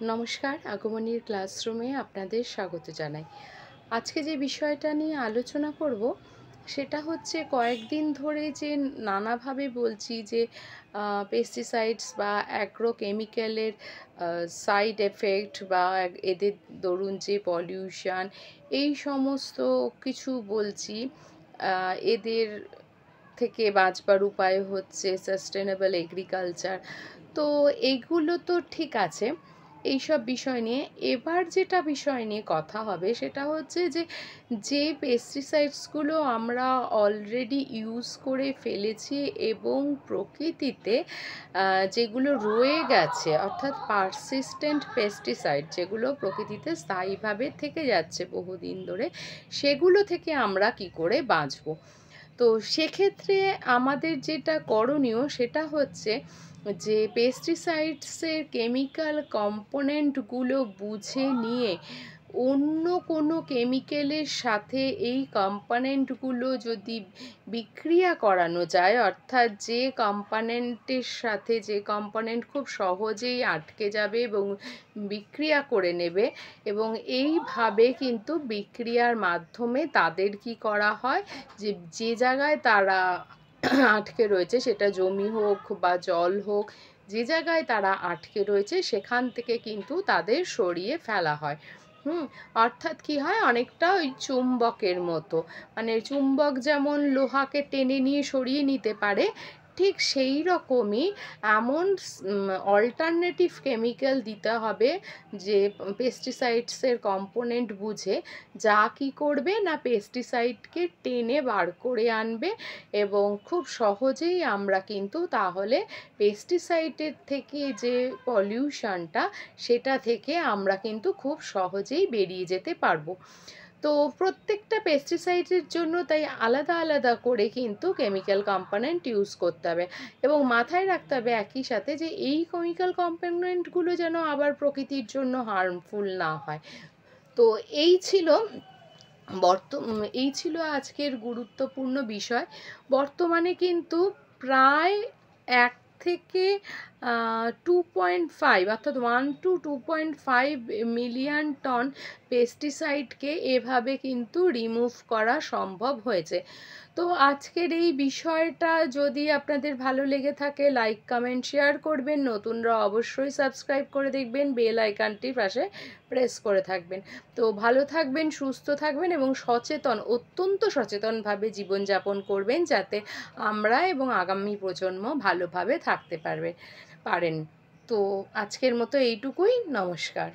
নমস্কার, আগমনীর ক্লাসরুমে আপনাদের স্বাগত জানাই। আজকে যে বিষয়টা নিয়ে আলোচনা করব সেটা হচ্ছে কয়েকদিন ধরে যে নানাভাবে বলছি যে পেস্টিসাইডস বা অ্যাগ্রো কেমিক্যালের সাইড এফেক্ট বা এদের দরুন যে পলিউশন এই সমস্ত কিছু বলছি। এদের থেকে বাঁচবার উপায় হচ্ছে সাস্টেনেবল এগ্রিকালচার। তো এইগুলো তো ঠিক আছে, এইসব বিষয় নিয়ে এবার যেটা বিষয় নিয়ে কথা হবে সেটা হচ্ছে যে যে পেস্টিসাইডসগুলো আমরা অলরেডি ইউজ করে ফেলেছি এবং প্রকৃতিতে যেগুলো রয়ে গেছে, অর্থাৎ পারসিস্টেন্ট পেস্টিসাইড যেগুলো প্রকৃতিতে স্থায়ীভাবে থেকে যাচ্ছে বহুদিন ধরে, সেগুলো থেকে আমরা কি করে বাঁচবো। তো সেক্ষেত্রে আমাদের যেটা করণীয় সেটা হচ্ছে যে পেস্টিসাইডসের কেমিক্যাল কম্পোনেন্টগুলো বুঝে নিয়ে অন্য কোনো কেমিক্যালের সাথে এই কম্পোনেন্টগুলো যদি বিক্রিয়া করানো যায়, অর্থাৎ যে কম্পোনেন্টের সাথে যে কম্পোনেন্ট খুব সহজেই আটকে যাবে এবং বিক্রিয়া করে নেবে, এবং এইভাবে কিন্তু বিক্রিয়ার মাধ্যমে তাদের কি করা হয় যে যে জায়গায় তারা আটকে রয়েছে, সেটা জমি হোক বা জল হোক, যে জায়গায় তারা আটকে রয়েছে সেখান থেকে কিন্তু তাদের সরিয়ে ফেলা হয়। অর্থাৎ কি হয়, অনেকটা ওই চুম্বকের মতো, মানে চুম্বক যেমন লোহাকে টেনে নিয়ে সরিয়ে নিতে পারে, ঠিক সেই রকমই এমন অল্টারনেটিভ কেমিক্যাল দিতে হবে যে পেস্টিসাইডসের কম্পোনেন্ট বুঝে, যা কি করবে না পেস্টিসাইডকে টেনে বার করে আনবে, এবং খুব সহজেই আমরা কিন্তু তাহলে পেস্টিসাইডের থেকে যে পলিউশনটা সেটা থেকে আমরা কিন্তু খুব সহজেই বেরিয়ে যেতে পারবো। তো প্রত্যেকটা পেস্টিসাইডের জন্য তাই আলাদা আলাদা করে কিন্তু কেমিক্যাল কম্পোনেন্ট ইউজ করতে হবে, এবং মাথায় রাখতে হবে একই সাথে যে এই কেমিক্যাল কম্পোনেন্টগুলো যেন আবার প্রকৃতির জন্য হার্মফুল না হয়। তো এই ছিল আজকের গুরুত্বপূর্ণ বিষয়। বর্তমানে কিন্তু প্রায় 1 থেকে 2.5 অর্থাৎ 1 to 2.5 মিলিয়ন টন পেস্টিসাইডকে এভাবে কিন্তু রিমুভ করা সম্ভব হয়েছে। তো আজকের এই বিষয়টা যদি আপনাদের ভালো লেগে থাকে, লাইক কমেন্ট শেয়ার করবেন, নতুনরা অবশ্যই সাবস্ক্রাইব করে দেখবেন, বেল আইকনটির পাশে প্রেস করে থাকবেন। তো ভালো থাকবেন, সুস্থ থাকবেন এবং অত্যন্ত সচেতনভাবে জীবনযাপন করবেন, যাতে আমরা এবং আগামী প্রজন্ম ভালোভাবে থাকতে পারেন। তো আজকের মতো এইটুকুই। নমস্কার।